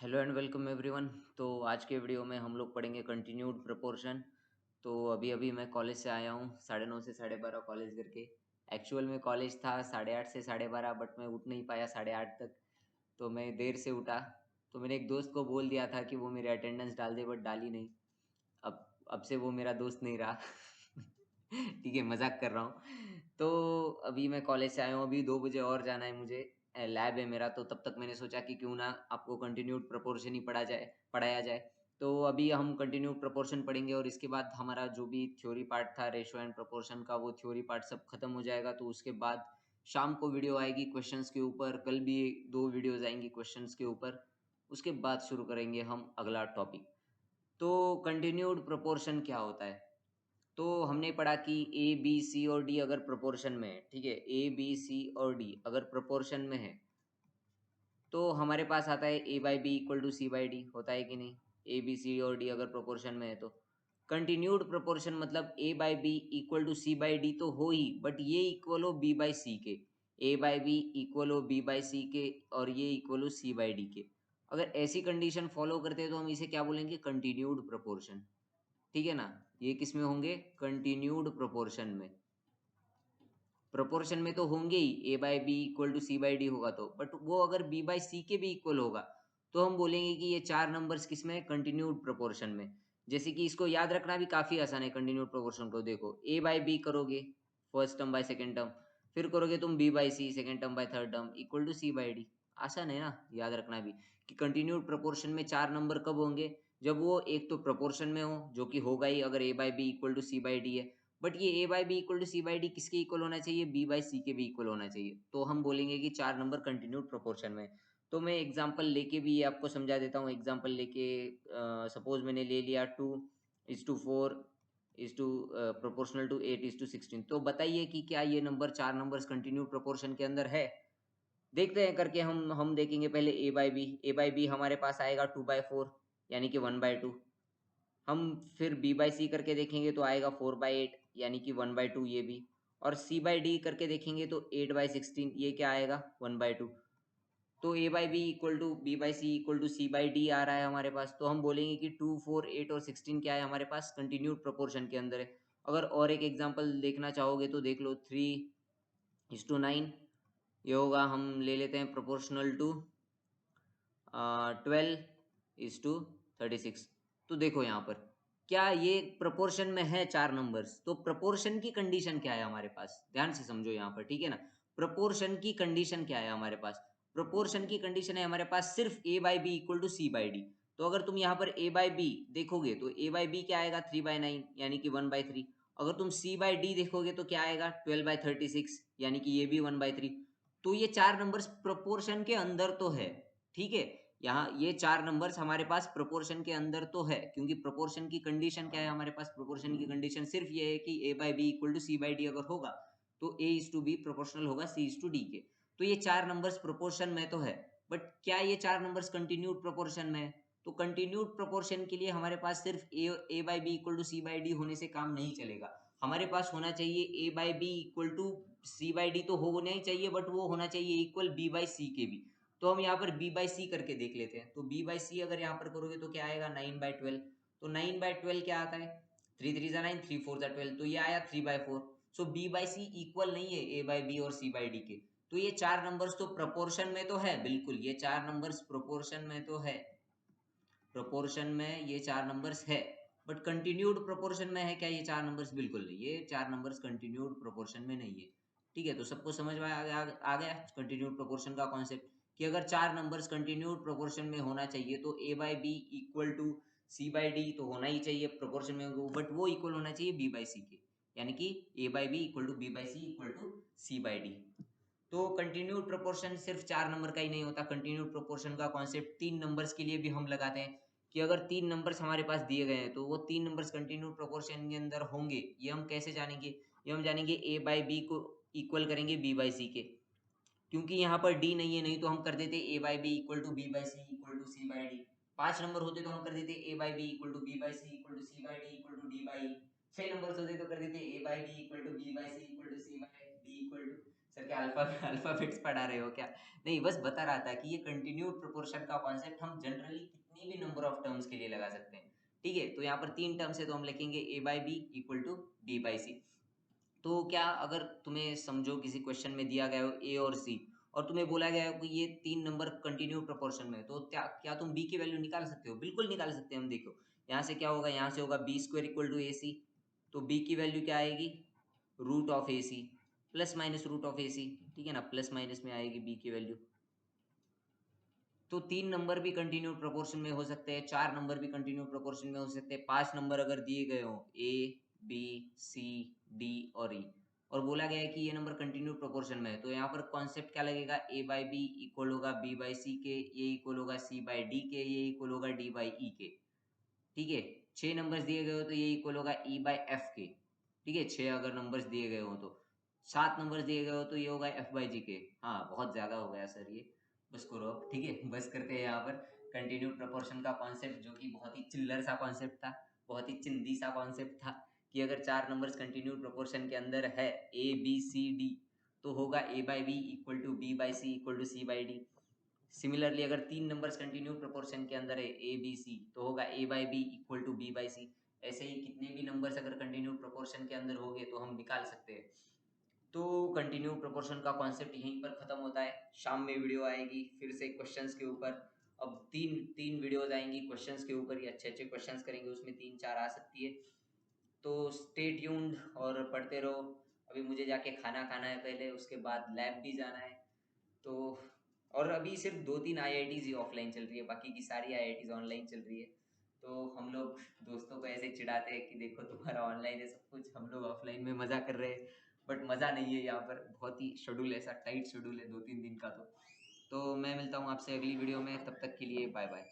Hello and welcome everyone. तो आज के वीडियो में हम लोग पढ़ेंगे कंटिन्यूड प्रोपोर्शन। तो अभी अभी मैं कॉलेज से आया हूँ 9:30 से 12:30 कॉलेज करके। एक्चुअल में कॉलेज था 8:30 से 12:30, बट मैं उठ नहीं पाया 8:30 तक। तो मैं देर से उठा। तो मैंने एक दोस्त को बोल दिया था कि वो मेरे अटेंडेंस डाल दे, बट डाली नहीं। अब से वो मेरा दोस्त नहीं रहा। ठीक है, मजाक कर रहा हूँ। तो अभी मैं कॉलेज से आया हूँ, अभी 2 बजे और जाना है मुझे। लैब है मेरा, तो तब तक मैंने सोचा कि क्यों ना आपको कंटिन्यूड प्रोपोर्शन ही पढ़ाया जाए। तो अभी हम कंटिन्यूड प्रोपोर्शन पढ़ेंगे और इसके बाद हमारा जो भी थ्योरी पार्ट था रेशो एंड प्रोपोर्शन का, वो थ्योरी पार्ट सब खत्म हो जाएगा। तो उसके बाद शाम को वीडियो आएगी क्वेश्चंस के ऊपर, कल भी 2 वीडियोस आएंगी क्वेश्चंस के ऊपर। उसके बाद शुरू करेंगे हम अगला टॉपिक। तो कंटिन्यूड प्रोपोर्शन क्या होता है? तो हमने पढ़ा कि ए बी सी और डी अगर प्रोपोर्शन में है, ठीक है, ए बी सी और डी अगर प्रोपोर्शन में है तो हमारे पास आता है A by B equal to C by D. होता है कि नहीं? ए बी सी और डी अगर प्रोपोर्शन में है तो कंटिन्यूड प्रोपोर्शन मतलब A by B equal to C by D तो हो ही, बट ये इक्वल हो बी बाई सी के। ए बाई बी इक्वल हो बी बाई सी के और ये इक्वल हो सी बाई डी के। अगर ऐसी कंडीशन फॉलो करते हैं तो हम इसे क्या बोलेंगे? Continued proportion. ठीक है ना? ये किस में होंगे? कंटिन्यूड प्रोपोर्शन में। प्रोपोर्शन में तो होंगे ही, A by B equal to C by D होगा तो, बट वो अगर बी बाई सी के भी इक्वल होगा तो हम बोलेंगे कि ये 4 नंबर्स किस में? कंटिन्यूड प्रोपोर्शन में। जैसे कि इसको याद रखना भी काफी आसान है कंटिन्यूड प्रोपोर्शन को। देखो, ए बाई बी करोगे first term by second term, फिर करोगे तुम B by C second term by third term equal to C by D. आसान है ना याद रखना भी, कि कंटिन्यूड प्रोपोर्शन में 4 नंबर कब होंगे? जब वो एक तो प्रोपोर्शन में हो, जो कि होगा ही अगर A by B equal to C by D है। बट ये A by B equal to C by D किसके इक्वल होना चाहिए? बी बाई सी के भी इक्वल होना चाहिए। तो हम बोलेंगे कि 4 नंबर कंटिन्यूड प्रोपोर्शन में। तो मैं एग्जांपल लेके भी ये आपको समझा देता हूँ। एग्जांपल लेके सपोज मैंने ले लिया 2:4 इज टू प्रोपोर्शनल टू 8:16। तो बताइए कि क्या ये नंबर 4 नंबर्स कंटिन्यूड प्रोपोर्शन के अंदर है? देखते हैं करके। हम देखेंगे पहले A by B. A by B हमारे पास आएगा 2/4, यानी कि 1/2। हम फिर बी बाई सी करके देखेंगे तो आएगा 4/8, यानी कि 1/2 ये भी। और सी बाई डी करके देखेंगे तो 8/16, ये क्या आएगा? 1/2। तो A by B equal to B by C equal to C by D आ रहा है हमारे पास। तो हम बोलेंगे कि 2, 4, 8 और 16 क्या है हमारे पास? कंटिन्यूड प्रोपोर्शन के अंदर है। अगर और एक एग्जाम्पल देखना चाहोगे तो देख लो, 3:9 ये होगा। हम ले लेते हैं प्रोपोर्शनल टू 12:36। तो देखो यहाँ पर क्या ये प्रोपोर्शन में है 4 नंबर्स? तो प्रोपोर्शन की कंडीशन क्या है हमारे पास? ध्यान से समझो यहाँ पर, ठीक है ना? प्रोपोर्शन की कंडीशन क्या है हमारे पास? प्रोपोर्शन की कंडीशन है हमारे पास सिर्फ A by B equal to C by D. तो अगर तुम यहाँ पर ए बाई बी देखोगे तो ए बाई बी क्या आएगा? 3/9, यानी कि 1/3। अगर तुम सी बाई डी देखोगे तो क्या आएगा? 12/36, यानी कि ये भी 1/3। तो ये 4 नंबर्स प्रोपोर्शन के अंदर तो है। ठीक है, यहाँ ये 4 नंबर्स हमारे पास प्रोपोर्शन के अंदर तो है, क्योंकि प्रोपोर्शन की कंडीशन क्या है हमारे पास? प्रोपोर्शन की कंडीशन सिर्फ ये है कि A by B equal to C by D अगर होगा तो A is to B proportional होगा सी इज टू डी के। तो ये 4 नंबर्स प्रोपोर्शन में तो है, बट क्या ये 4 नंबर्स कंटिन्यूड प्रोपोर्शन में है? तो कंटिन्यूड प्रोपोर्शन के लिए हमारे पास सिर्फ A by B equal to C by D होने से काम नहीं चलेगा। हमारे पास होना चाहिए A by B equal to C by D तो होना ही चाहिए, बट वो होना चाहिए इक्वल बी बाई सी के भी। तो हम यहाँ पर बी बाई सी करके देख लेते हैं। तो बी बाई सी अगर यहाँ पर करोगे तो क्या आएगा? 9/12। तो 9/12 क्या आता है? 3 3 9, 3 4 12। तो ये आया 3/4। सो बी बाई सी इक्वल नहीं है ए बाई बी और सी बाई डी के। तो ये 4 नंबर्स तो प्रोपोर्शन में तो है, बिल्कुल ये 4 नंबर्स प्रोपोर्शन में तो है। प्रोपोर्शन में ये 4 नंबर्स है, बट कंटिन्यूड प्रोपोर्शन में है क्या ये 4 नंबर्स? बिल्कुल नहीं, ये 4 नंबर्स कंटिन्यूड प्रोपोर्शन में नहीं है। ठीक है, तो सबको समझ में आ गया कंटिन्यूड प्रोपोर्शन का कॉन्सेप्ट, कि अगर 4 नंबर्स कंटिन्यूड प्रोपोर्शन में होना चाहिए तो A by B equal to C by D तो होना ही चाहिए प्रोपोर्शन में, बट वो इक्वल होना चाहिए बी बाई सी के, यानी कि A by B equal to B by C equal to C by D. तो कंटिन्यूड प्रोपोर्शन सिर्फ 4 नंबर का ही नहीं होता। कंटिन्यूड प्रोपोर्शन का कॉन्सेप्ट 3 नंबर्स के लिए भी हम लगाते हैं, कि अगर 3 नंबर्स हमारे पास दिए गए हैं तो वो 3 नंबर्स कंटिन्यूड प्रोपोर्शन के अंदर होंगे। ये हम कैसे जानेंगे? ये हम जानेंगे ए बाई बी को इक्वल करेंगे बी बाई सी के, क्योंकि यहाँ पर डी नहीं है, नहीं तो हम कर देते A by B equal to B by C equal to C by D. 5 number होते तो हम कर देते A by B equal to B by C equal to C by D equal to D by. 6 number होते तो कर देते A by B equal to B by C equal to C by D equal to sir क्या alphabets पढ़ा रहे हो क्या? नहीं, बस बता रहा था कि ये कंटिन्यूड प्रोपोर्शन का कॉन्सेप्ट हम जनरली कितनी भी नंबर ऑफ टर्म्स के लिए लगा सकते हैं। ठीक है, तो यहाँ पर 3 टर्म्स है तो हम लिखेंगे a by B equal to b by C. तो क्या अगर तुम्हें समझो किसी क्वेश्चन में दिया गया हो a और c और तुम्हें बोला गया हो कि ये 3 नंबर कंटिन्यू प्रोपोर्शन में है, तो क्या क्या तुम b की वैल्यू निकाल सकते हो? बिल्कुल निकाल सकते हैं हम। देखो यहाँ से क्या होगा, यहाँ से होगा B square equal to A C, तो b की वैल्यू क्या आएगी, root of A C plus minus root of A C. ठीक है ना, प्लस माइनस में आएगी b की वैल्यू। तो 3 नंबर भी कंटिन्यू प्रोपोर्शन में हो सकते हैं, 4 नंबर भी कंटिन्यू प्रोपोर्शन में हो सकते हैं, 5 नंबर अगर दिए गए हो ए बी सी डी और ई, और बोला गया है कि ये नंबर कंटिन्यू प्रोपोर्शन में है, तो यहाँ पर कॉन्सेप्ट क्या लगेगा, ए बाई बी इक्वल होगा बी बाई सी के, ये इक्वल होगा सी बाई डी के, ये इक्वल होगा डी बाई ई के। ठीक है, 6 नंबर्स दिए गए हो तो ये इक्वल होगा ई बाई एफ के। ठीक है, 6 अगर नंबर्स दिए गए हो तो 7 नंबर्स दिए गए हो तो ये होगा एफ बाई जी के। हाँ बहुत ज्यादा हो गया सर ये, बस करो अब। ठीक है, बस करते हैं यहाँ पर। कंटिन्यू प्रोपोर्शन का कॉन्सेप्ट जो कि बहुत ही चिल्लर सा कॉन्सेप्ट था, बहुत ही चिंदी सा कॉन्सेप्ट था, कि अगर 4 नंबर्स कंटिन्यू प्रोपोर्शन के अंदर है ए बी सी डी, तो होगा A by B equal to B by C equal to C by D. Similarly अगर 3 नंबर्स कंटिन्यू प्रोपोर्शन के अंदर है ए बी सी, तो होगा A by B equal to B by C. ऐसे ही कितने भी नंबर्स अगर कंटिन्यू प्रोपोर्शन के अंदर होंगे तो हम निकाल सकते हैं। तो कंटिन्यू प्रोपोर्शन का कॉन्सेप्ट यहीं पर खत्म होता है। शाम में वीडियो आएगी फिर से क्वेश्चंस के ऊपर। अब तीन तीन वीडियोस आएंगी क्वेश्चंस के ऊपर, ये अच्छे अच्छे क्वेश्चंस करेंगे, उसमें 3 4 आ सकती है। तो स्टे ट्यून्ड और पढ़ते रहो। अभी मुझे जाके खाना खाना है पहले, उसके बाद लैब भी जाना है। तो और अभी सिर्फ 2 3 आईआईटीज ही ऑफलाइन चल रही है, बाकी की सारी आईआईटीज ऑनलाइन चल रही है। तो हम लोग दोस्तों को ऐसे चिढ़ाते हैं कि देखो तुम्हारा ऑनलाइन है सब कुछ, हम लोग ऑफलाइन में मजा कर रहे हैं। बट मजा नहीं है यहाँ पर, बहुत ही शेड्यूल ऐसा टाइट शेड्यूल है 2 3 दिन का। तो मैं मिलता हूँ आपसे अगली वीडियो में, तब तक के लिए बाय बाय।